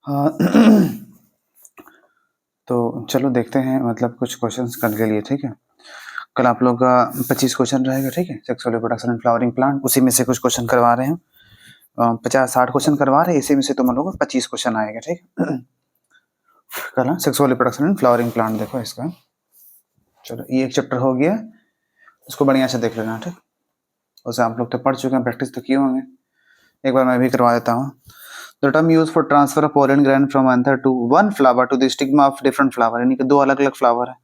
हाँ। तो चलो देखते हैं मतलब कुछ क्वेश्चंस कल के लिए, ठीक है। कल आप लोग का 25 क्वेश्चन रहेगा, ठीक है। Sexual reproduction and flowering plant, उसी में से कुछ क्वेश्चन करवा रहे हैं। 50-60 क्वेश्चन करवा रहे हैं, इसी में से तुम लोग को 25 क्वेश्चन आएगा, ठीक है। कल sexual reproduction and flowering plant देखो इसका। चलो ये एक चैप्टर हो गया, उसको बढ़िया से देख लेना, ठीक। उसे आप लोग तो पढ़ चुके हैं, प्रैक्टिस तो किए होंगे। एक बार मैं भी करवा देता हूँ। The term used for transfer of pollen gland from anther to one flower to the stigma of different flower, यानी कि दो अलग अलग फ्लावर है,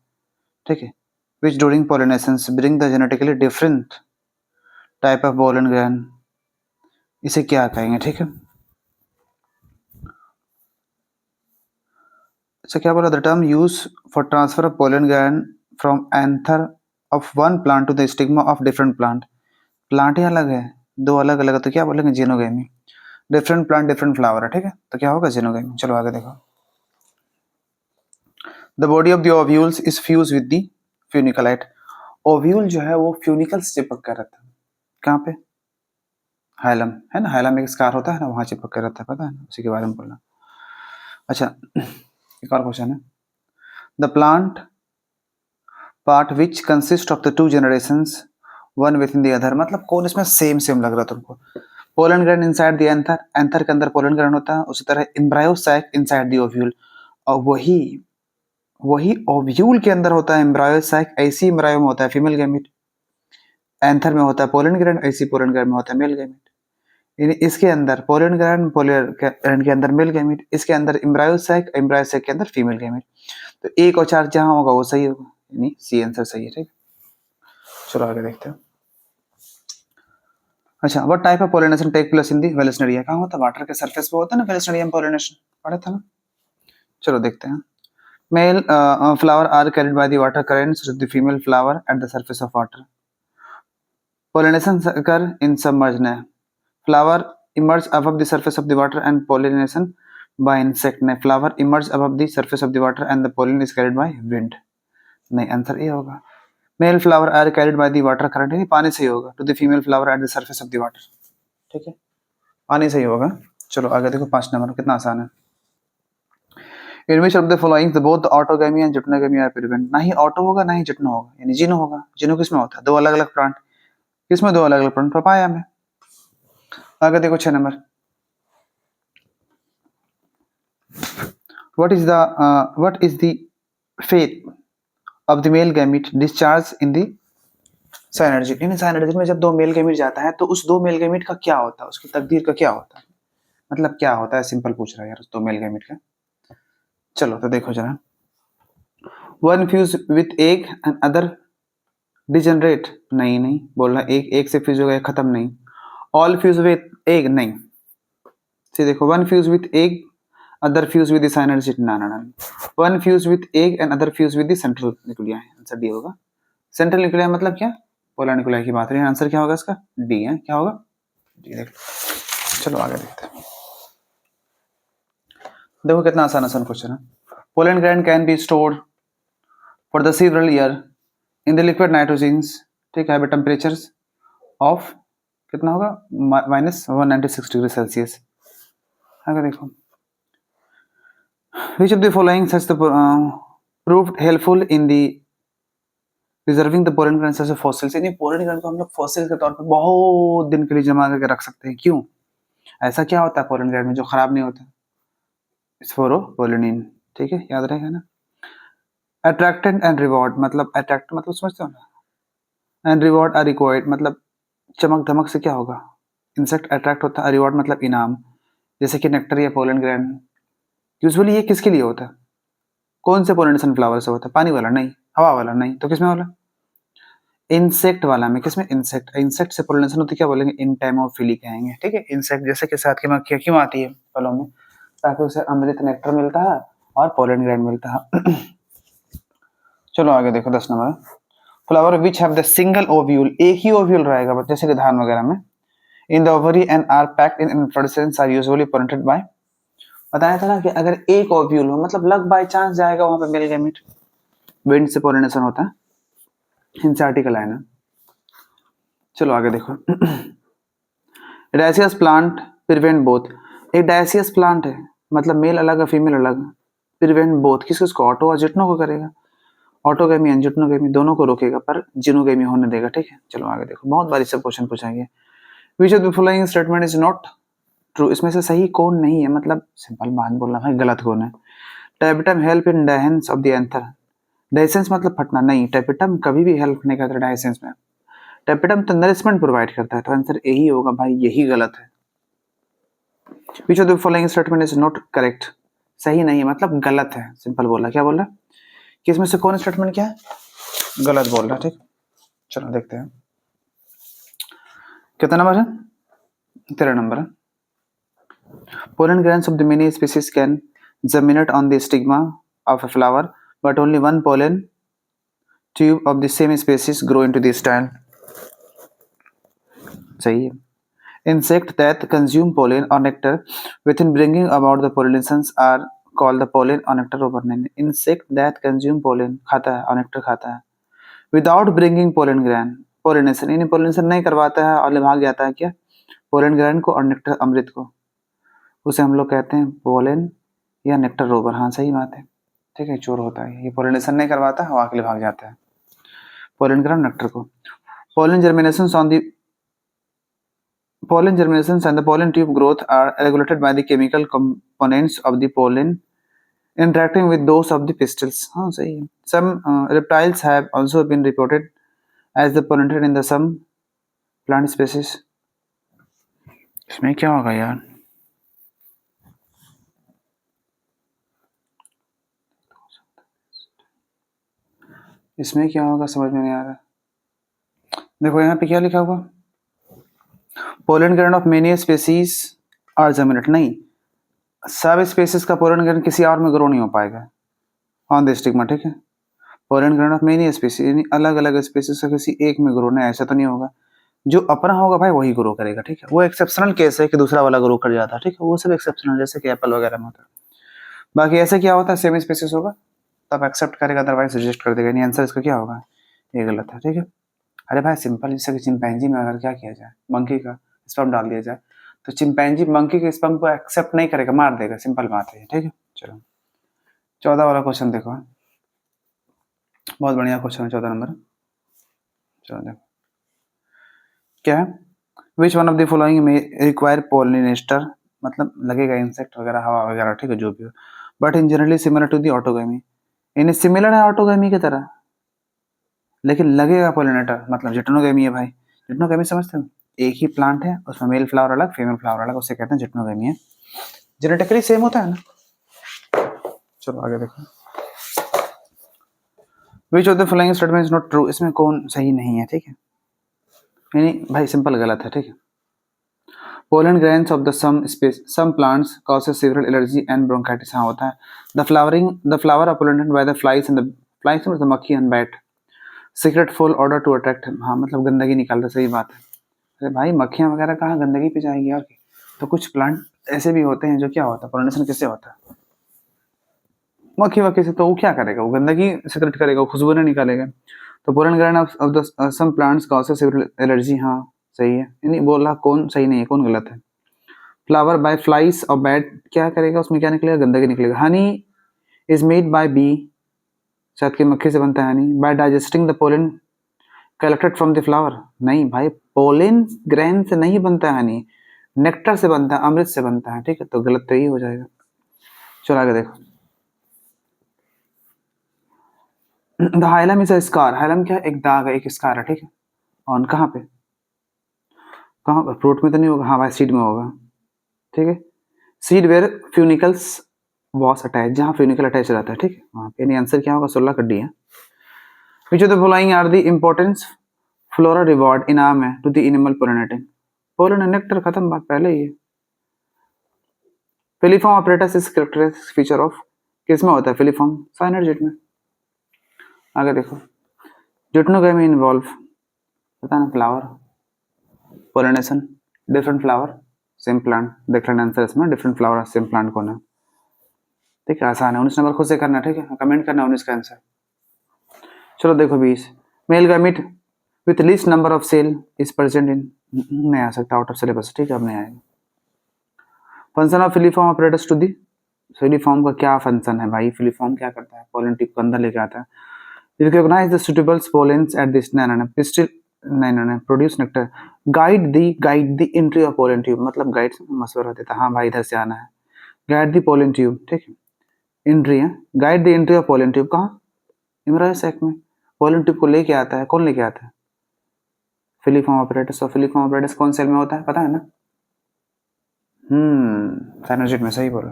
ठीक है। Which during pollinations bring the genetically different type of pollen gland, इसे क्या कहेंगे, ठीक है। अच्छा क्या बोला, the term used for transfer of pollen gland from anther of one plant to the stigma of different plant, plant ही अलग है, दो अलग अलग है, तो क्या बोलेंगे, xenogamy. Different plant different flower है, ठीक है, तो क्या होगा, जीनोगेमी। चलो आगे देखो। The body of the ovules is fuse with the funicle, ovule जो है वो फ्यूनिकल से चिपक कर रहता है, कहाँ पे, हाइलम है ना, हाइलम में एक स्कार होता है ना, वहां चिपक कर रहता है, पता है ना, उसी के बारे में बोलना। अच्छा एक और क्वेश्चन है, the plant part which consist of the two generations one with in the other, मतलब कौन इसमें सेम सेम लग रहा है तुमको। Pollen grain inside the anther, anther के अंदर पोलन ग्रैंड होता है, उसी तरह embryo sac inside the ovule, और वही वही ओव्यूल के अंदर होता है एम्ब्रायो सैक, ऐसी एम्ब्रायो में होता है फीमेल गैमेट, एंथर में होता है पोलन ग्रैंड, ऐसी पोलन ग्रैंड में होता है मेल गैमेट। यानी इसके अंदर पोलन ग्रैंड, पोलन ग्रैंड के अंदर मेल गैमेट, इसके अंदर एम्ब्रायो सैक के अंदर फीमेल गैमेट। तो एक और चार जहां होगा वो सही होगा, यानी सी आंसर सही है, ठीक। चलो आगे देखते हैं। अच्छा, what type of pollination take place in the Vallisneria, कहाँ होता है, वाटर के सरफेस पे होता है ना वेलस्नेरियम पोलिनेशन, पढ़ा था ना। चलो देखते हैं। Male flower are carried by the water currents to the female flower at the surface of water, pollination occur in submerged, flower emerge above the surface of the water and pollination by insect, ने flower emerge above the surface of the water and the pollen is carried by wind, नहीं answer ये होगा। Male flower are carried by the water current, नहीं पानी से ही होगा, to the female flower at the surface of the water, ठीक है, पानी से ही होगा। चलो आगे देखो 5 नंबर, कितना आसान है। In which of the following both autogamy and geitonogamy are prevent, ना ही ऑटो होगा ना ही जिटनो होगा, यानी जिनो होगा। जिनो किसमें होता है, दो अलग अलग प्लांट, किसमें दो अलग अलग प्लांट, पपाया में। आगे देखो 6 number, what is the fate of the male gamete discharge in the synergy, in synergy में जब दो मेल गैमीट जाता है तो उस दो मेल गैमीट का क्या होता है, उसकी तकदीर का क्या होता है, मतलब क्या होता है, सिंपल पूछ रहा है यार, दो मेल गैमीट का। चलो तो देखो जरा, one fuse with egg and other degenerate, नहीं नहीं बोल रहा, एक से फ्यूज हो गया खत्म, नहीं। ऑल फ्यूज विथ एग, नहीं। से देखो, one fuse with egg other fuse with the synergy, ना ना ना, one fuse with egg and other fuse with the central nuclei, answer D होगा। सेंट्रल न्यूक्लिया मतलब क्या, पोलर न्यूक्लिया की बात रही है, आंसर क्या होगा इसका, डी है, क्या होगा, डी। देख चलो आगे देखते हैं। देखो कितना आसान आसान क्वेश्चन है। Pollen grand can be stored for the several year in the liquid nitrogens, ठीक है, टेम्परेचर्स ऑफ कितना होगा, -196 डिग्री सेल्सियस। आगे देखो, which of the following has the proved helpful in the preserving the pollen grains as fossils, यानी pollen grain को हम लोग फॉसिल के तौर पे बहुत दिन के लिए जमा करके रख सकते हैं, क्यों, ऐसा क्या होता है पोलन ग्रैंड में जो खराब नहीं होता, स्पोरोपोलिनिन, ठीक है, याद रहेगा ना। अट्रैक्टेंट एंड रिवॉर्ड, मतलब अट्रैक्ट मतलब समझते हो ना, एंड रिवॉर्ड आर रिक्वायर्ड, मतलब चमक धमक से क्या होगा, इंसेक्ट अट्रैक्ट होता है, रिवॉर्ड मतलब इनाम, जैसे कि नेक्टर या पोलन ग्रैंड। यूजुअली ये किसके लिए होता है, कौन से पोलिनेशन फ्लावर से होता है, पानी वाला नहीं, हवा वाला नहीं, तो किसमें वाला, इंसेक्ट वाला में, किसमें, इंसेक्ट, इंसेक्ट से पोलिनेशन होती है, क्या बोलेंगे, इंटेमोफिली कहेंगे, ठीक है। इंसेक्ट जैसे कि साथ की मक्खियां क्यों आती है फलों में, ताकि उसे अमृत नेक्टर मिलता है और पोलन ग्रैंड मिलता है। चलो आगे देखो 10 number, flower which have the single ovule, एक ही ओव्यूल रहेगा, जैसे कि धान वगैरह में, in the ovary and are packed in inflorescence are usually pollinated by, बताया था ना कि अगर एक ओव्यूल हो मतलब लक बाय चांस जाएगा वहां पे मेल गैमेट, विंड से पोलिनेशन होता है, इनसे आर्टिकल है ना। चलो आगे देखो, डायसियस प्लांट प्रिवेंट बोथ, एक डायसियस प्लांट है मतलब मेल अलग है फीमेल अलग, प्रिवेंट बोथ किस किसको, ऑटो और जिटनो को करेगा, ऑटोगेमी एंड जिटनोगेमी दोनों को रोकेगा पर जिनोगेमी होने देगा, ठीक है। चलो आगे देखो, बहुत बार इससे क्वेश्चन पूछेंगे। विच of the following statement is not true, इसमें से सही कौन नहीं है, मतलब सिंपल बात बोलना भाई, गलत कौन है। Tapetum help in dehiscence of the anther, dehiscence मतलब फटना नहीं, टेपिटम कभी भी हेल्प नहीं करता डायसेंस में, टेपिटम तो नरिशमेंट प्रोवाइड करता है, तो आंसर यही होगा भाई, यही गलत है। Which of the following statement is not correct, सही नहीं है मतलब गलत है, सिंपल बोला, क्या बोला कि इसमें से कौन स्टेटमेंट क्या है, गलत बोल रहा है, ठीक। चलो देखते हैं कितना नंबर है, 13 नंबर है। Pollen grains of the many species can germinate on the stigma of a flower, but only one pollen tube of the same species grow into the style. सही है। Insects that consume pollen or nectar within bringing about the pollinations are called the pollen or nectar overnight. Insect that consume pollen खाता है और nectar खाता है without bringing pollen grain, pollination यानी pollination नहीं करवाता है और भाग जाता है क्या, pollen grain को और nectar अमृत को, उसे हम लोग कहते हैं पोलन या नेक्टर रोबर। हाँ सही बात है, ठीक है, चोर होता है ये, पोलिनेशन नहीं करवाता हवा के लिए भाग जाता है, पोलन ग्राम नेक्टर को। Pollen germinations on the pollen germinations and the pollen tube growth are regulated by the chemical components of the pollen interacting with those of the pistils। हाँ सही है। Some reptiles have also been reported as the pollinated in the some plant species। इसमें क्या होगा यार, इसमें क्या होगा समझ में नहीं आ रहा। देखो यहाँ पे क्या लिखा हुआ, pollen grain of many species are germinate, नहीं, सब स्पेसीज का पोलन ग्रेन किसी और में ग्रो नहीं हो पाएगा ऑन द स्टिग्मा, ठीक है। Pollen grain of many species यानी अलग अलग स्पेसीज का किसी एक में ग्रो, नहीं ऐसा तो नहीं होगा, जो अपना होगा भाई वही ग्रो करेगा, ठीक है। वो एक्सेप्शनल केस है कि दूसरा वाला ग्रो कर जाता है, ठीक है, वो सब एक्सेप्शनल, जैसे कि एप्पल वगैरह में होता है। बाकी ऐसे क्या होता है, सेम स्पेसीज होगा तब एक्सेप्ट करेगा, अदरवाइज रिजेक्ट कर देगा, यानी आंसर इसका क्या होगा, ये गलत है, ठीक है। अरे भाई सिंपल, जैसे कि चिंपैंजी में अगर क्या किया जाए, मंकी का स्पर्म डाल दिया जाए तो चिंपैंजी मंकी के स्पर्म को एक्सेप्ट नहीं करेगा, मार देगा, सिंपल बात है, ठीक है। चलो 14 वाला क्वेश्चन देखो, बहुत बढ़िया क्वेश्चन है 14 नंबर। चलो देखो क्या है, which one of the following में रिक्वायर पोलिनेटर, मतलब लगेगा इंसेक्ट वगैरह हवा वगैरह, ठीक है, जो भी हो, but in generally similar to the autogamy, यानी सिमिलर है ऑटोगेमी की तरह लेकिन लगेगा पोलिनेटर, मतलब जिटनोगेमी है भाई। जिटनोगेमी समझते हो, एक ही प्लांट है उसमें मेल फ्लावर अलग फीमेल फ्लावर अलग, उसे कहते हैं जिटनोगेमी है, जेनेटिकली सेम होता है ना। चलो आगे देखो, विच of the following statement is not true, इसमें कौन सही नहीं है, ठीक है, यानी भाई सिंपल गलत है, ठीक है। Pollen grains of the some plants causes severe allergy and bronchitis, हाँ होता है। The flower are pollinated by the flies and the flies मतलब मक्खी and bat, secrete foul odour to attract, हाँ मतलब गंदगी निकालता, सही बात है। अरे भाई मक्खियाँ वगैरह कहाँ गंदगी पे जाएगी यार, तो कुछ प्लांट ऐसे भी होते हैं जो क्या होता है, पोलिनेशन किससे होता है, मक्खी वक्खी से, तो वो क्या करेगा, वो गंदगी सीक्रेट करेगा, वो खुशबू नहीं निकालेगा। तो pollen grain of the some plants causes severe allergy, हाँ सही है, यानी बोला कौन सही नहीं है, कौन गलत है। फ्लावर बाय फ्लाइज और बैट क्या करेगा, उसमें क्या निकलेगा, गंदगी निकलेगा। Honey is made by bee, शहद की मक्खी से बनता है honey, by digesting the pollen collected from the flower, नहीं भाई पोलन ग्रेन से नहीं बनता है हनी, नेक्टर से बनता है, अमृत से बनता है, ठीक है, तो गलत तो यही हो जाएगा। चलो आगे देखो, the hilum is a scar, hilum क्या, एक दाग है, एक स्कार है, ठीक है, ऑन कहाँ पे, कहाँ पर, फ्रूट में तो नहीं होगा, हाँ भाई सीड में होगा, ठीक है, seed where funicles was attach, जहाँ फ्यूनिकल अटैच रहता है, ठीक है, वहाँ पे, यानी आंसर क्या होगा, 16 कड्डी है। Which of the following are the importance flora reward इनाम है to the animal pollinating, pollen nectar खत्म, बात पहले ही है। Filiform apparatus is characteristic feature of, किस में होता है फिलीफॉर्म, साइनर्जेट में। आगे देखो, जिटनोगेमी इन्वॉल्व, पता ना, flower pollination, different flower same plant, देख लेना आंसर इसमें, डिफरेंट फ्लावर सेम प्लांट कौन है, ठीक है, आसान है, 19 नंबर खुद से करना, ठीक है, कमेंट करना 19 का आंसर। चलो देखो 20, male gamete with least number of cell is present in, नहीं आ सकता, आउट ऑफ सिलेबस, ठीक है, अब नहीं आएगा। Function of filiform apparatus to the filiform का क्या फंक्शन है भाई? फिलीफॉर्म क्या करता है? पोलन ट्यूब को अंदर लेके आता है। Recognize the suitable pollens at this pistil produce nectar. Guide the entry of pollen tube, मतलब गाइड से मशवरा देता है, हाँ भाई इधर से आना है। गाइड द पोलन ट्यूब, ठीक है, एंट्री है। Guide the entry of pollen tube कहाँ? एम्ब्रायो सैक में। पोलन ट्यूब को लेके आता है, कौन लेके आता है? Filiform apparatus. और फिलीफॉर्म ऑपरेटस कौन सेल में होता है पता है ना? साइनोजिड में, सही बोला।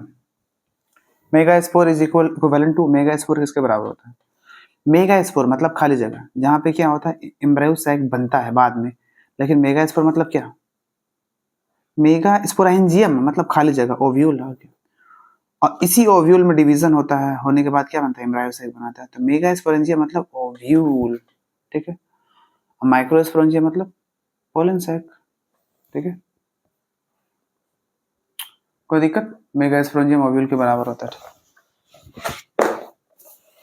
Mega spore is equal to, mega spore किसके बराबर होता है? मेगा स्पोर मतलब खाली जगह, जहाँ पे क्या होता है एम्ब्रायो सैक बनता है बाद में, लेकिन मेगा स्पोर मतलब क्या? मेगा स्पोरेंजियम मतलब खाली जगह, ओव्यूल। और इसी ओव्यूल में डिवीजन होता है, होने के बाद क्या बनता है? एम्ब्रायो सैक बनाता है। तो मेगा स्पोरेंजियम मतलब ओव्यूल, ठीक है। और माइक्रो स्पोरेंजियम मतलब पोलन सैक, ठीक है। कोई दिक्कत? मेगा स्पोरेंजियम ओव्यूल के बराबर होता है,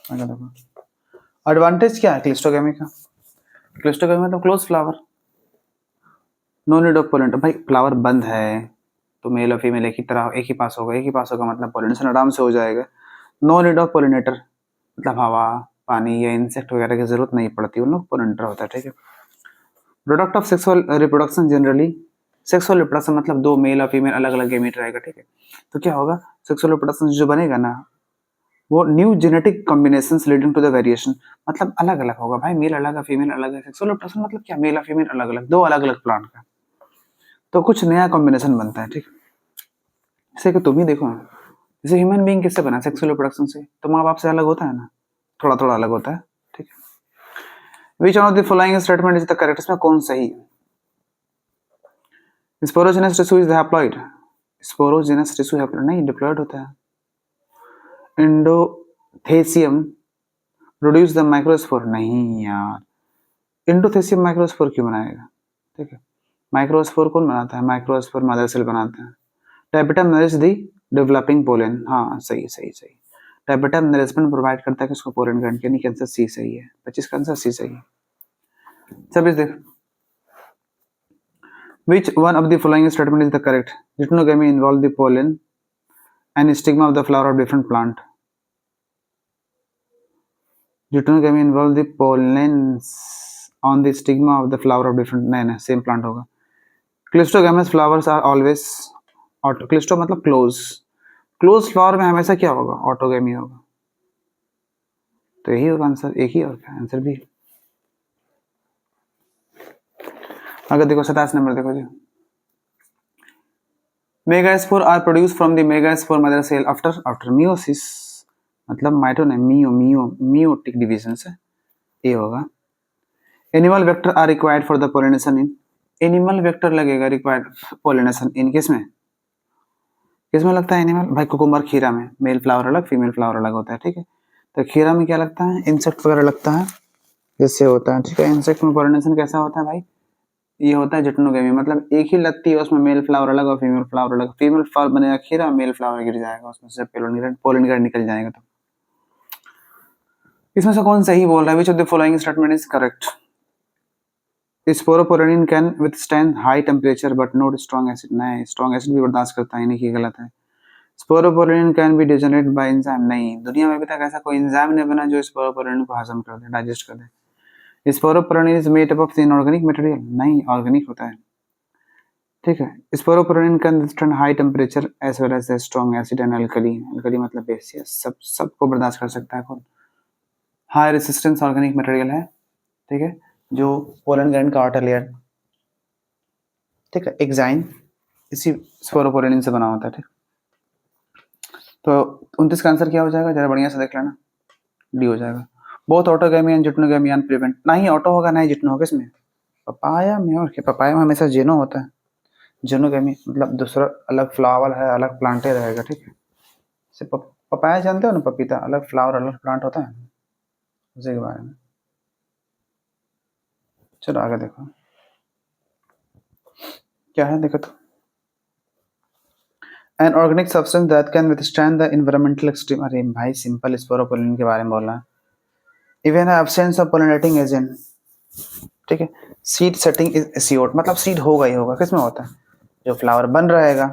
ठीक है। देखो एडवांटेज क्या है क्लिस्टोगेमी का? क्लिस्टोगेमी मतलब close flower, no need of pollinator. भाई फ्लावर बंद है तो मेल और फीमेल एक ही तरह, एक ही पास होगा, एक ही पास होगा मतलब पोलिनेशन आराम से हो जाएगा। नो नीड ऑफ पोलिनेटर मतलब हवा, पानी या इंसेक्ट वगैरह की जरूरत नहीं पड़ती, उन लोग पोलिनेटर होता है, ठीक है। Product of sexual reproduction generally, sexual reproduction मतलब दो मेल और फीमेल अलग अलग गैमीट रहेगा, ठीक है। तो क्या होगा? सेक्सुअल रिप्रोडक्शन जो बनेगा ना, वो new genetic combinations leading to the variation, मतलब अलग अलग होगा भाई, मेल अलग है फीमेल अलग है। सेक्सुअल रिप्रोडक्शन मतलब क्या? मेल और फीमेल अलग अलग, दो अलग अलग प्लांट का, तो कुछ नया कॉम्बिनेशन बनता है, ठीक है। जैसे कि तुम ही देखो, जैसे ह्यूमन बीइंग किससे बना? सेक्सुअल रिप्रोडक्शन से, तो माँ बाप से अलग होता है ना, थोड़ा थोड़ा अलग होता है, ठीक है। Which one of the following statement is the correct? इसमें कौन सही है? Sporogenous tissue is haploid, sporogenous tissue haploid नहीं, डिप्लॉइड होता है। एंडोथेसियम प्रोड्यूस द माइक्रोस्पोर, नहीं यार, एंडोथेसियम माइक्रोस्पोर क्यों बनाएगा? ठीक है, माइक्रोस्पोर कौन बनाता है? माइक्रोस्पोर मदर सेल बनाता है। Tapetum nourish the developing pollen, हाँ सही सही सही। टैपेटम नरिशमेंट प्रोवाइड करता है किसको? पोलन ग्रैंड के, नहीं आंसर सी सही है, 25 का आंसर सी सही है। सब इस देख, which one of the following statement is the correct? Geitonogamy involve the pollen and stigma of the flower of different plant. Geitonogamy involve the pollens on the stigma of the flower of different, नहीं same plant होगा। Cleistogamous flowers are always auto, cleisto मतलब close, close flower में हमेशा क्या होगा? Autogamy होगा, तो यही होगा आंसर, एक ही और क्या आंसर भी। अगर देखो 27 नंबर देखो जी, megaspore are produce from the megaspore mother cell after meiosis, मतलब मियोटिक डिवीजन से, ये होगा। Animal vector are required for the pollination in, animal vector लगेगा रिक्वायर्ड पोलिनेशन इन किसमें? किसमें लगता है एनिमल? भाई कुकुम्बर खीरा में, मेल फ्लावर अलग फीमेल फ्लावर अलग होता है, ठीक है। तो खीरा में क्या लगता है? इंसेक्ट वगैरह लगता है, जिससे होता है, ठीक है। इंसेक्ट में पोलिनेशन कैसा होता है भाई? ये होता है जिटनोगेमी, मतलब एक ही लगती है, उसमें मेल फ्लावर अलग और फीमेल फ्लावर अलग, फीमेल फ्लावर बनेगा खीरा, मेल फ्लावर गिर जाएगा उसमें से, पोलन ग्रैंड निकल जाएगा। तो इसमें से कौन सही बोल रहा है? Which of the following statement is correct? Sporopollenin can withstand high temperature but not strong acid, नहीं स्ट्रॉन्ग एसिड भी बर्दाश्त करता है, नहीं, गलत है। Sporopollenin can be degenerate bye enzyme, नहीं, दुनिया में अभी तक ऐसा कोई एंजाइम नहीं बना जो स्पोरोपोलिन को हजम कर दे, डाइजेस्ट कर दे। Sporopollenin is made up of inorganic material, नहीं ऑर्गेनिक होता है, ठीक है। Sporopollenin can withstand high temperature as well as strong acid and alkali, alkali मतलब बेसियस, सबको बर्दाश्त कर सकता है। कौन? हाई रेसिस्टेंस ऑर्गेनिक मटेरियल है, ठीक है, जो पोलन ग्रैंड का आउटर लेयर, ठीक है, एग्जाइन इसी स्पोरोपोलिन से बना होता है, ठीक। तो 29 का आंसर क्या हो जाएगा? जरा बढ़िया से देख लेना, डी हो जाएगा। बहुत ऑटोगैमी एंड जिटनोगैमी एंड प्रिवेंट, ना ही ऑटो होगा ना ही जिटनो होगा इसमें, पपाया में, और क्या पपाया में हमेशा जेनो होता है, जेनोगैमी मतलब दूसरा अलग फ्लावर है, अलग प्लांटे रहेगा, ठीक है। जैसे पपाया जानते हो ना, पपीता अलग फ्लावर अलग प्लांट होता है, उसी के बारे में। चलो आगे देखो क्या है, देखो तो, an organic substance that can withstand the environmental extreme, अरे भाई सिंपल स्पोरोपोलिन के बारे में बोलना है। Even absence of pollinating agent, ठीक है। सीड सेटिंग इज एसियोट, मतलब सीड होगा ही होगा, किसमें होता है? जो फ्लावर बन रहेगा,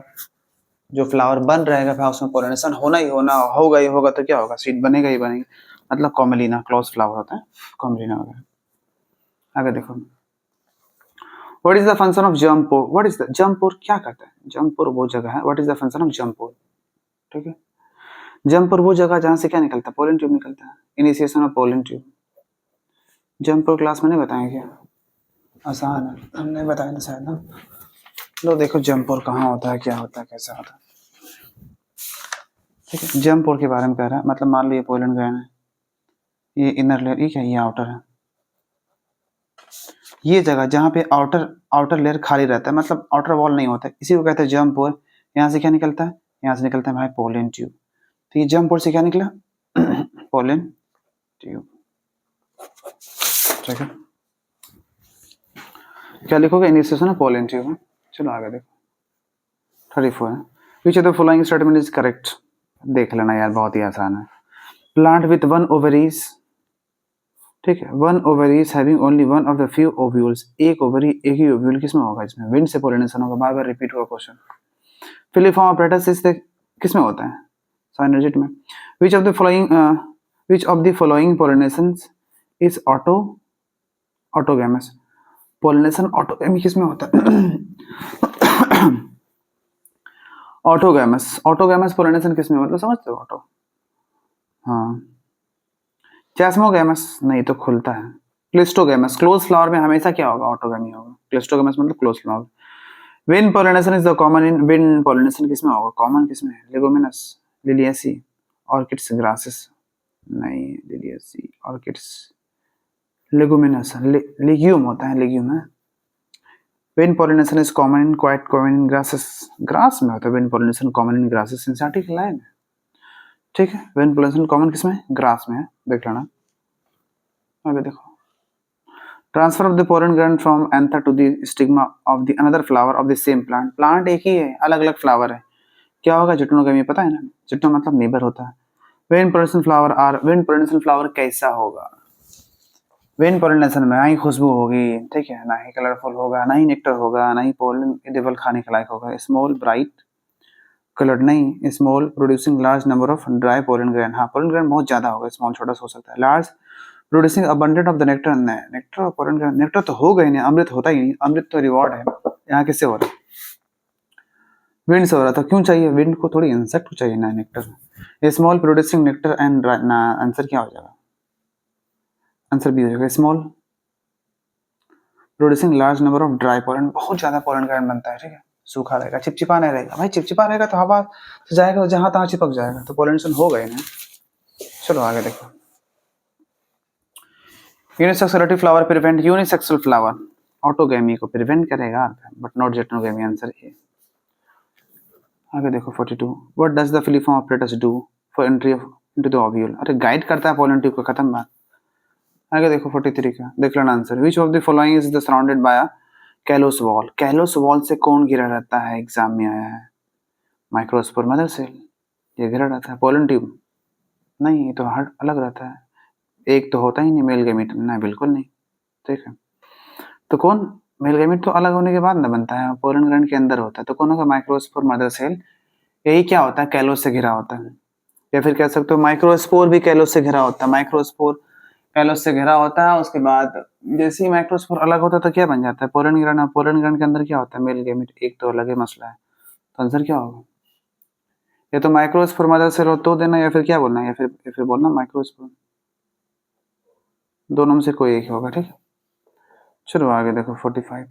जो फ्लावर बन रहेगा फिर उसमें पोलिनेशन होना ही होगा तो क्या होगा, सीड बनेगा ही बनेगा, मतलब कॉमेलिना क्लोज फ्लावर होता है, कॉमेलिना वगैरह। आगे देखो, what is the function of जंप पोर, व्हाट इज द जंप पोर क्या करता है, जंप पोर वो जगह है, what is the function of जंप पोर, ठीक है। जंप पोर वो जगह जहां से क्या निकलता है, पोलन ट्यूब निकलता है, इनिशिएशन ऑफ पोलन ट्यूब। जंप पोर क्लास में नहीं बताया क्या, आसान है, हमने बताया था शायद ना। लो देखो जंप पोर कहाँ होता है, क्या होता है, कैसा होता है, ठीक है। जंप पोर के बारे में कह रहा है, मतलब मान लो ये पोलन ग्रैंड है, ये इनर लेयर, ये क्या, ये आउटर है, ये जगह जहाँ पे आउटर लेयर खाली रहता है, मतलब आउटर वॉल नहीं होता है, इसी को कहते हैं जंप पोर। यहाँ से क्या निकलता है, यहाँ से निकलता है भाई पोलन ट्यूब। तो ये जंप पोर से क्या निकला पोलन ट्यूब, ठीक है। क्या लिखोगे, इनिशिएशन ऑफ पोलन ट्यूब है। चलो आगे देखो, 34 है, which of the following statement is correct, देख लेना यार, बहुत ही आसान है। प्लांट विथ वन ओवरीज, ठीक है, one ovaries having only one of the few ovules, एक ओवरी एक ही ओव्यूल किसमें होगा, इसमें विंड से पोलिनेशन होगा, बार बार रिपीट हुआ क्वेश्चन। फिलिफॉर्म ऑपरेटस किसमें होता है, साइनर्जिट में। Which of the following pollinations is autogamous, pollination autogamy किसमें होता है ऑटोगैमस पोलिनेशन किसमें, मतलब समझते हो ऑटो, हाँ। चैस्मोगैमस नहीं तो खुलता है। क्लिस्टोगैमस, क्लोज फ्लावर में हमेशा क्या होगा, ऑटोगैमी होगा। क्लिस्टोगैमस मतलब close flower. Wind pollination is the common in, wind pollination किसमें होगा, कॉमन किसमें है, लेगुमिनस, लिलियेसी, ऑर्किड्स, ग्रासेस, नहीं लिलियेसी, ऑर्किड्स, लेगुमिनस, लेग्यूम होता है, लेग्यूम है। Wind pollination is common in, quite common in grasses, grass में होता है wind pollination, common in grasses, synthetic line है, ठीक है। विंड पोलिनेशन कॉमन किसमें, ग्रास में है, देख लेना। आगे देखो, transfer of the pollen grand from anther to the stigma of the another flower of the same plant, plant एक ही है, अलग अलग फ्लावर है, क्या होगा, जिटनोगेमी, पता है ना, जिटनो मतलब नेबर होता है। विंड पोलिनेशन फ्लावर कैसा होगा, विंड पोलिनेशन में ना ही खुशबू होगी, ठीक है, ना ही कलरफुल होगा, ना ही नेक्टर होगा, ना ही पोलन एडिबल खाने के लायक होगा। स्मॉल ब्राइट कलर्ड नहीं, small producing large number of dry pollen grand, हाँ पोलन ग्रैंड बहुत ज्यादा होगा, स्मॉल छोटा हो सकता है। Large producing abundant of the nectar, nectar और पोलन ग्रैंड, नेक्टर तो होगा ही नहीं, अमृत होता ही नहीं, अमृत तो रिवॉर्ड है, यहाँ किससे हो रहा है, विंड से हो रहा था, क्यों चाहिए विंड को, थोड़ी इंसेक्ट को चाहिए ना nectar. Small producing nectar and, answer क्या हो जाएगा, आंसर बी हो जाएगा, small producing large number of dry pollen, बहुत ज्यादा पोलन ग्रैंड बनता है, ठीक है, सूखा रहेगा, चिपचिपा नहीं रहेगा भाई, चिपचिपा रहेगा तो हवा से जाएगा, जहां तहां चिपक जाएगा, तो पोलिनेशन होगा ही ना। चलो आगे देखो, unisexuality flower prevent, unisexual flower autogamy को प्रिवेंट करेगा but not geitonogamy, answer A. आगे देखो 42, what does the filiform apparatus do for entry into the ovule, अरे गाइड करता है पोलन ट्यूब को, खत्म बात। आगे देखो 43 का, देख लेना answer. Which of the following is the surrounded by a callus wall, callus wall से कौन घिरा रहता है, एग्जाम में आया है, माइक्रोस्पोर, मदर सेल, ये घिरा रहता है। पोलन ट्यूब नहीं, ये तो हर अलग रहता है, एक तो होता ही नहीं मेल गैमीट, ना बिल्कुल नहीं, ठीक है। तो कौन, मेल गैमीट तो अलग होने के बाद ना बनता है, पोलन ग्रैंड के अंदर होता है, तो कौन होगा, माइक्रोस्पोर, मदर सेल, यही क्या होता है, कैलोस से घिरा होता है। या फिर कह सकते हो माइक्रोस्पोर भी कैलोस से घिरा होता है, माइक्रोस्पोर कैलोस से घिरा होता है, उसके बाद जैसे ही माइक्रोस्पोर अलग होता है तो क्या बन जाता है, पोलन ग्रैंड, पोलन ग्रैंड के अंदर क्या होता है, मेल गैमीट, एक तो अलग ही मसला है, तो आंसर क्या होगा, या तो माइक्रोस्पोर मदर सेल हो तो देना, या फिर क्या बोलना, या फिर बोलना माइक्रोस्पोर, दोनों में से कोई एक होगा, ठीक है। चलो आगे देखो 45,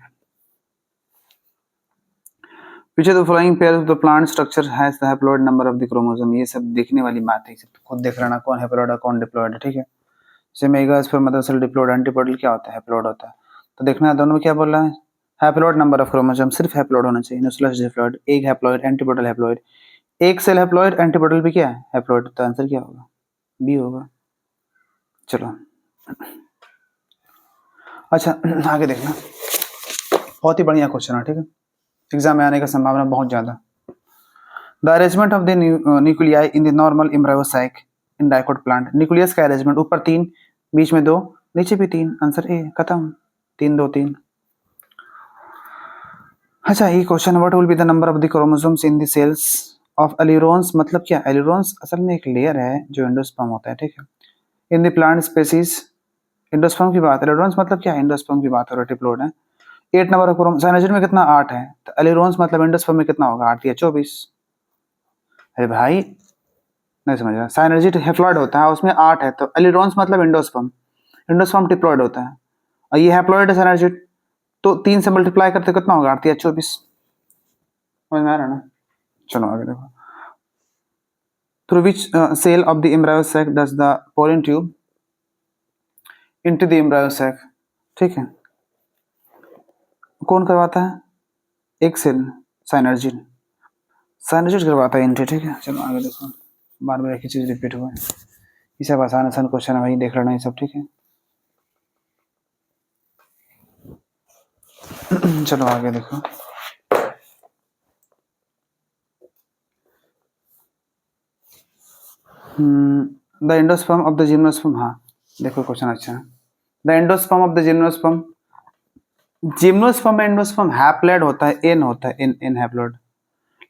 which of the following pair of the plant structure has the haploid number of the chromosome, ये सब देखने वाली बात है, सब खुद देख लेना कौन हैप्लॉइड है कौन डिप्लॉइड है, ठीक है। जैसे megaspore mother cell diploid, antipodal क्या होता है, हैप्लॉइड होता है, तो देखना दोनों में क्या बोल रहा है, हैप्लॉइड नंबर ऑफ क्रोमोसोम, सिर्फ हैप्लॉइड होना चाहिए, न्यूक्लियस डिप्लॉइड, एक हैप्लॉइड, एंटीपोडल हैप्लॉइड, एक सेल हैप्लॉइड, एंटीपोडल भी क्या है, हैप्लॉइड, तो आंसर क्या होगा, बी होगा। चलो अच्छा आगे देखना, बहुत ही बढ़िया क्वेश्चन है, ठीक है, एग्जाम में आने का संभावना बहुत ज्यादा। The arrangement of the nuclei in the normal embryo sac in dicot plant, nucleus का अरेंजमेंट, ऊपर 3, बीच में 2, नीचे भी 3, आंसर ए, खत्म, 3 2 3। अच्छा, ये question, what will be the number of the chromosomes in the cells of aleurones, मतलब क्या, एलिरोन्स असल में एक लेयर है जो एंडोस्पर्म होता है, ठीक है। In the plant species, endosperm की बात, एलिरोन्स मतलब क्या है, एंडोस्पर्म की बात हो रही है, डिप्लोइड है। 8 नंबर ऑफ क्रोम, साइनोजन में कितना, 8 है, तो एलिरोन्स मतलब एंडोस्पर्म में कितना होगा, 8 या 24। अरे भाई नहीं समझ रहा, साइनर्जिड हैप्लॉइड होता है उसमें 8 है, तो एलिरोन्स मतलब एंडोस्पर्म, एंडोस्पर्म डिप्लॉइड होता है, और ये हैप्लॉइड है साइनर्जिड, तो 3 से मल्टीप्लाई करते कितना होगा, 8 या 24। समझ में आ रहा है ना। चलो आगे देखो, through which cell of the embryo sac does the pollen tube into the embryo sac, ठीक है। कौन करवाता है, एक सेल, साइनर्जिड, साइनर्जिड करवाता है इनटे, ठीक है। चलो आगे देखो, बार बार एक ही चीज रिपीट हुआ है, ये सब आसान आसान क्वेश्चन है भाई, देख लेना ये सब, ठीक है। चलो आगे देखो, the endosperm of the gymnosperm, हाँ देखो क्वेश्चन अच्छा है, the endosperm of the gymnosperm, gymnosperm में एंडोस्पर्म हैप्लॉइड होता है, एन होता है, इन हैप्लॉइड,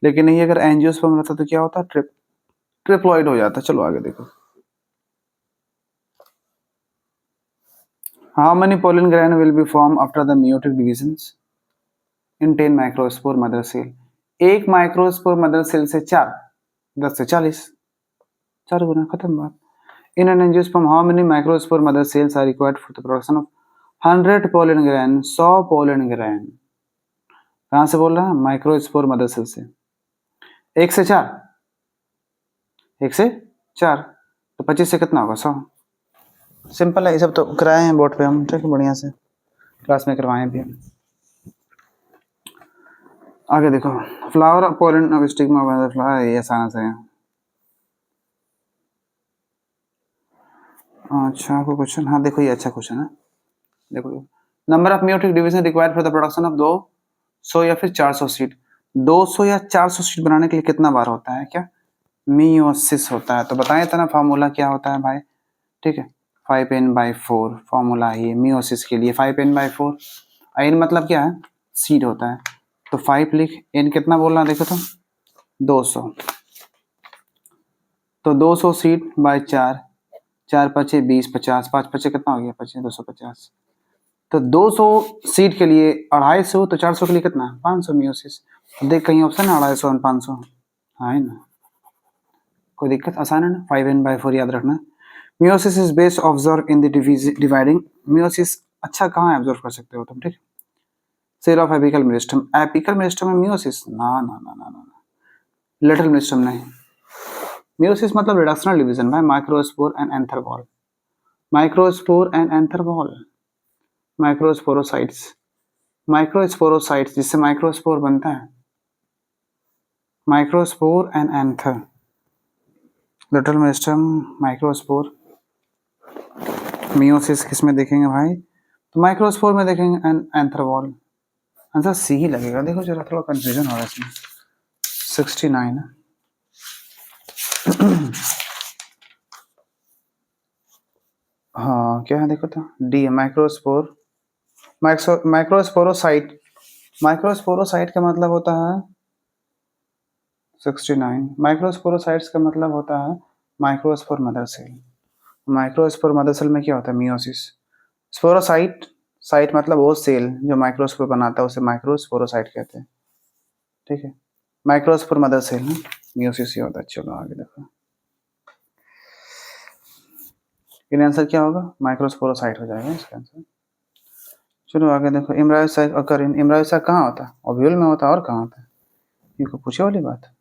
लेकिन नहीं अगर एंजियोस्पर्म रहता तो क्या होता, ट्रिप्लॉइड हो जाता। चलो आगे देखो, how many pollen grain will be form after the meiotic divisions in 10 microspore mother cell, एक माइक्रोस्पोर मदर सेल से 4, 10 से 40, 4 गुना, खत्म बात। In an angiosperm how many microspore mother cells are required for the production of 100 pollen grain, 100 pollen grain, कहाँ से बोल रहा है, माइक्रोस्पोर मदर सेल से, 1 से 4, 1 से 4, तो 25 से कितना होगा, 100। सिंपल है, ये सब तो कराए हैं बोर्ड पे हम, ठीक है, बढ़िया से क्लास में करवाए भी हम। आगे देखो, flower pollen of stigma by the flower, ये आसान से है। अच्छा आपको क्वेश्चन, हाँ देखो ये अच्छा क्वेश्चन है, देखो number of meiotic division required for the production of 200 या फिर 400 सीट, 200 या 400 सीट बनाने के लिए कितना बार होता है, क्या, मियोसिस होता है। तो बताएं था ना फार्मूला क्या होता है भाई, ठीक है, 5n/4 फार्मूला है ये मियोसिस के लिए, 5n/4, n मतलब क्या है, सीड होता है, तो 5 लिख, n कितना बोलना देखो तो 200, तो 200 सीट बाय 4, 4 पचे 20, 50, 5 पचे कितना हो गया, 25, 250, तो 200 सीट के लिए 250, तो 400 के लिए कितना, 500 मियोसिस। देख कहीं ऑप्शन है 250 और 500, हाँ है ना, कोई दिक्कत, आसान है ना, 5n/4 याद रखना। Meiosis is best observe in the dividing, meiosis अच्छा कहाँ ऑब्जर्व कर सकते हो तुम, ठीक, cell of apical meristem, apical meristem में मियोसिस, ना ना ना ना ना, लिटिल मेरिस्टम नहीं, मियोसिस मतलब रिडक्शनल डिवीजन भाई, microspore and anther wall, microspore and anther wall, microsporocytes, microsporocytes जिससे माइक्रोस्पोर बनता है, microspore and anther, lateral meristem, microspore, meiosis किस में देखेंगे भाई, तो माइक्रोस्पोर में देखेंगे and anther wall, answer C ही लगेगा। देखो जरा थोड़ा कंफ्यूजन हो रहा है इसमें, 69 है। हाँ क्या है देखो तो, डी है माइक्रोस्पोर, माइक्रोस्पोरोसाइट, माइक्रोस्पोरोसाइट का मतलब होता है 69, माइक्रोस्पोरोसाइट्स का मतलब होता है microspore mother cell, microspore mother cell में क्या होता है, मियोसिस, स्पोरोसाइट, साइट मतलब वो सेल जो माइक्रोस्पोर बनाता है उसे माइक्रोस्पोरोसाइट कहते हैं, ठीक है, माइक्रोस्पोर मदर सेल में मियोसिस ही होता है। चलो आगे देखो, इन आंसर क्या होगा, माइक्रोस्पोरोसाइट हो जाएगा इसका आंसर। चलो आगे देखो, एम्ब्रायोसाइट अकर इन, एम्ब्रायोसाइट कहाँ होता है, ओव्यूल में होता है, और कहाँ होता है, ये को पूछे वाली बात,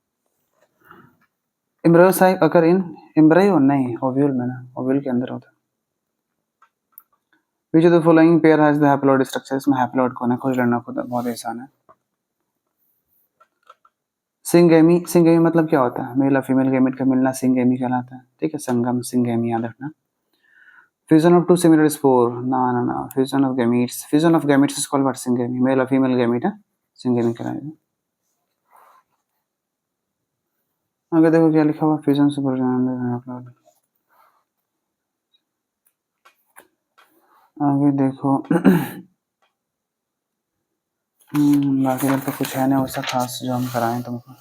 एम्ब्रायोसाइट अकर इन, एम्ब्रायो नहीं, ओव्यूल में ना, ओव्यूल के अंदर होता है। Which of the following pair has the haploid structure, इसमें हैप्लॉइड कौन है, खोज लेना खुद, बहुत आसान है। सिंगेमी, सिंगेमी मतलब क्या होता है, मेल और फीमेल गैमेट का मिलना सिंगेमी कहलाता है, ठीक है, संगम सिंगेमी याद रखना। Fusion of two similar spore, ना ना ना, fusion of gametes, fusion of gametes is called what, syngamy, male और फीमेल गैमेट है, सिंगेमी कहलाएगा। आगे देखो क्या लिखा हुआ, फ्यूजन से आगे देखो बाकी इधर तो कुछ है नहीं वैसा खास जो हम कराएं तुमको।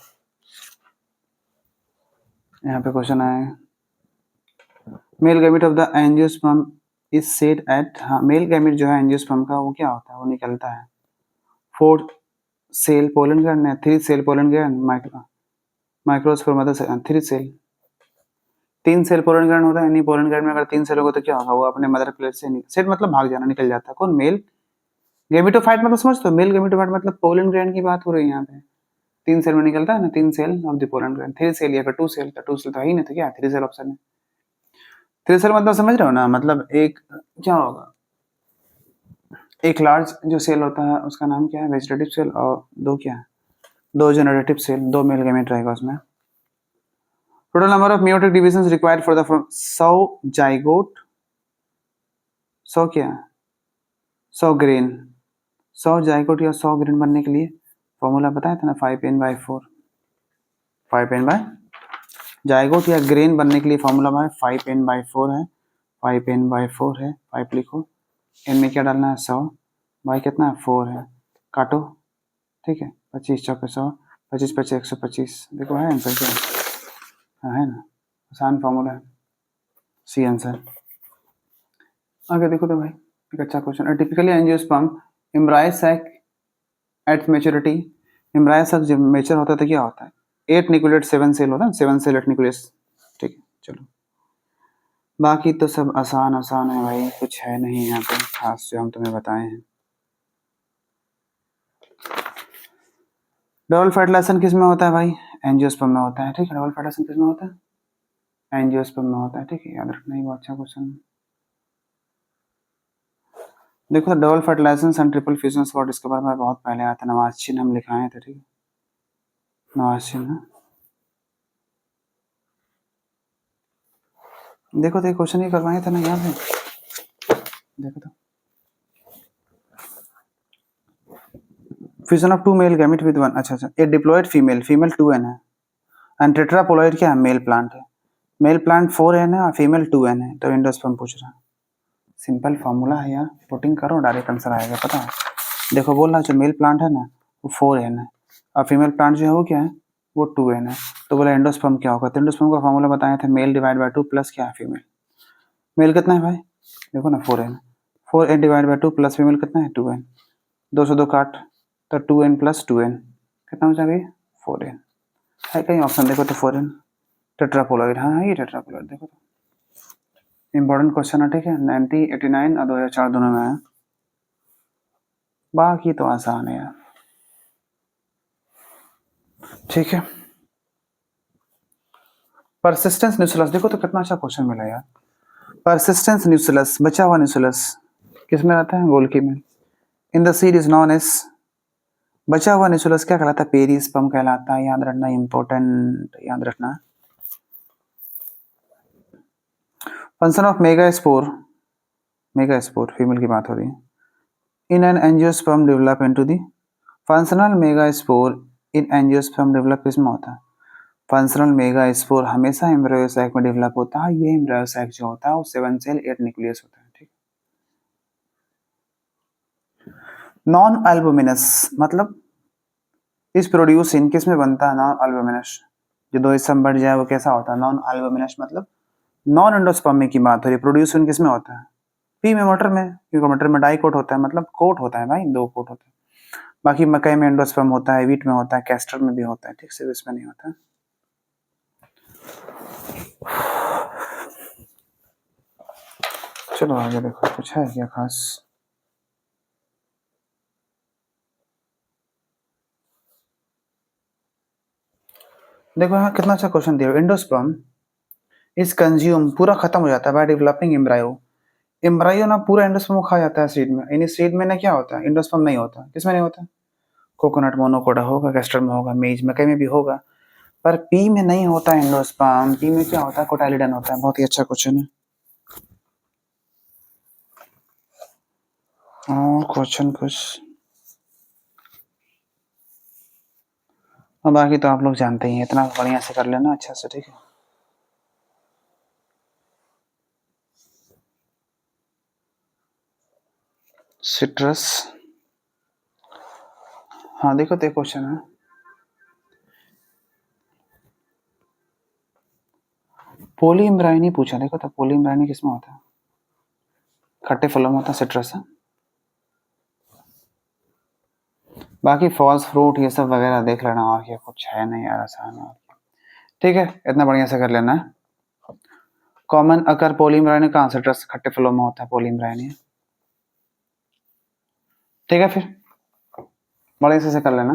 यहाँ पे क्वेश्चन आए, male gamete of the angiosperm is said at, हाँ मेल गैमेट जो है एंजियोस्पर्म का वो क्या होता है, वो निकलता है 4 सेल पोलन ग्रैंड है, 3 cell pollen grain, microsperm 3 cell, 3 cell pollen grain होता है। नहीं पोलन ग्रैंड में अगर 3 सेल होगा तो क्या होगा, वो अपने मदर प्लेट से सेट मतलब भाग जाना, निकल जाता है। कौन, मेल गैमेटोफाइट मतलब समझते हो, मेल गैमेटोफाइट मतलब पोलन ग्रैंड की बात हो रही है यहाँ पे। 3 सेल में निकलता है ना, 3 cell of the pollen grain, 3 cell या फिर 2 सेल, तो 2 सेल तो है ही नहीं, तो क्या 3 सेल ऑप्शन है। 3 सेल मतलब समझ रहे हो ना, मतलब एक क्या होगा, एक लार्ज जो सेल होता है उसका नाम क्या है, वेजिटेटिव सेल, और दो क्या है, दो जनरेटिव सेल, दो मेल गैमेट रहेगा उसमें। Total number of meiotic division required for the 100 zygote, 100 क्या, 100 ग्रेन, 100 जाइगोट या 100 ग्रेन बनने के लिए फॉर्मूला बताया था ना, 5n/4, 5n/, जाइगोट या ग्रेन बनने के लिए फॉर्मूला है 5n/4 है, 5n/4 है, 5 लिखो, एन में क्या डालना है 100, बाई कितना है 4 है, काटो, ठीक है, 25 चौके 100, 25 25 125, देखो है आंसर क्या, हाँ है ना, आसान फॉर्मूला है, सी आंसर। आगे देखो तो भाई एक अच्छा question, typically angiosperm embryo sac at maturity, embryo sac जब मेच्योर होता है तो क्या होता है, 8 न्यूक्लियट 7 सेल होता है, 7 सेल 8 न्यूक्लियस, ठीक है चलो, बाकी तो सब आसान आसान है भाई, कुछ है नहीं यहाँ पे खास जो हम तुम्हें बताए हैं। डबल फर्टिलाइजेशन किस में होता है भाई, एंजियोस्पर्म में होता है, ठीक है, डबल फर्टिलाइजेशन किस में होता है, एंजियोस्पर्म में होता है, ठीक है, याद रखना, ही बहुत अच्छा क्वेश्चन। देखो double fertilization and triple fusion word इसके बारे में बहुत पहले आया था, नवाज़ हम लिखाए थे, ठीक है, नवाज़ है। देखो तो क्वेश्चन ही करवाए थे ना, याद है, देखो तो, fusion of 2 male gamete with 1, अच्छा अच्छा, ए डिप्लॉयड फीमेल, फीमेल 2n है, एंड टेट्रापोलॉइड क्या है, मेल प्लांट है, मेल प्लांट 4n है और फीमेल 2n है, तो एंडोस्पर्म पूछ रहा है, सिंपल फार्मूला है यार, पुटिंग करो डायरेक्ट आंसर आएगा, पता है। देखो बोल रहा है जो मेल प्लांट है ना वो 4n है, और फीमेल प्लांट जो है वो क्या है, वो 2n है, तो बोला एंडोस्पर्म क्या होगा, तो एंडोस्पर्म का फार्मूला बताए थे, मेल डिवाइड बाय 2 प्लस क्या है फीमेल, मेल कितना है भाई, देखो ना 4n, 4n divide by 2 plus female कितना है 2n, 2 से 2 काट, तो 2n प्लस 2n कितना हो जाएगा, 4n है कहीं ऑप्शन, देखो तो 4n, टेट्रापोलॉइड, हाँ ये टेट्रापोलॉइड, देखो तो इंपॉर्टेंट क्वेश्चन है, ठीक है, 1989 और 2004 दोनों में है, बाकी तो आसान है यार, ठीक है। परसिस्टेंस न्यूसिलस, देखो तो कितना अच्छा क्वेश्चन मिला यार, परसिस्टेंस न्यूसिलस, बचा हुआ न्यूसिलस किस में रहता है, गोल्की में, in the seed is known as, बचा हुआ न्यूसिलस क्या कहलाता है, पेरिस्पर्म कहलाता है, याद रखना, इंपॉर्टेंट याद रखना। Function of megaspore, megaspore female की बात हो रही है, इन an angiosperm develop into the, functional megaspore in angiosperm develop किस में होता है, फंक्शनल मेगास्पोर हमेशा एम्ब्रियो सैक में डेवलप होता है, ये एम्ब्रियो सैक जो होता है वो 7 सेल 8 न्यूक्लियस होता है, ठीक। नॉन अल्बुमिनस मतलब इस प्रोड्यूस इन किस में बनता है, नॉन अल्बुमिनस, जो दो हिस्सा में बढ़ जाए वो कैसा होता है, नॉन अल्बुमिनस मतलब नॉन एंडोस्पर्म की बात हो रही है, प्रोड्यूस इन किस में होता है, पी में, मटर में, क्योंकि मटर में डाई कोट होता है, मतलब कोट होता है भाई, 2 कोट होता है, बाकी मकई में एंडोस्पर्म होता है, वीट में होता है, कैस्टर में भी होता है, ठीक से, इसमें नहीं होता है। चलो आगे देखो कुछ है क्या खास, देखो यहाँ कितना अच्छा क्वेश्चन दिया, एंडोस्पर्म इस कंज्यूम पूरा खत्म हो जाता है बाय डेवलपिंग एम्ब्रायो, एम्ब्रायो ना पूरा एंडोस्पर्म खा जाता है सीड में, यानी सीड में ना क्या होता है, एंडोस्पर्म नहीं होता, किसमें नहीं होता, कोकोनट मोनोकोडा होगा, कैस्टर में होगा, मेज मकई में भी होगा, पर पी में नहीं होता एंडोस्पर्म, पी में क्या होता है, कोटाइलिडन होता है, बहुत ही अच्छा क्वेश्चन है। और क्वेश्चन कुछ, और बाकी तो आप लोग जानते ही हैं, इतना बढ़िया से कर लेना अच्छा से, ठीक है। सिट्रस, हाँ देखो तो क्वेश्चन है, पोलीइम्ब्रायोनी पूछा। देखो तो पोलीइम्ब्रायोनी किसमें होता है? खट्टे फलों में होता है, सिट्रस है। बाकी फॉल्स फ्रूट ये सब वगैरह देख लेना, और क्या कुछ है नहीं यार आसान। और ठीक है, इतना बढ़िया से कर लेना है। कॉमन अकर पोलीइम्ब्रायोनी कहाँ? सिट्रस खट्टे फलों में होता है पोलीइम्ब्रायोनी। ठीक है फिर बढ़िया से कर लेना।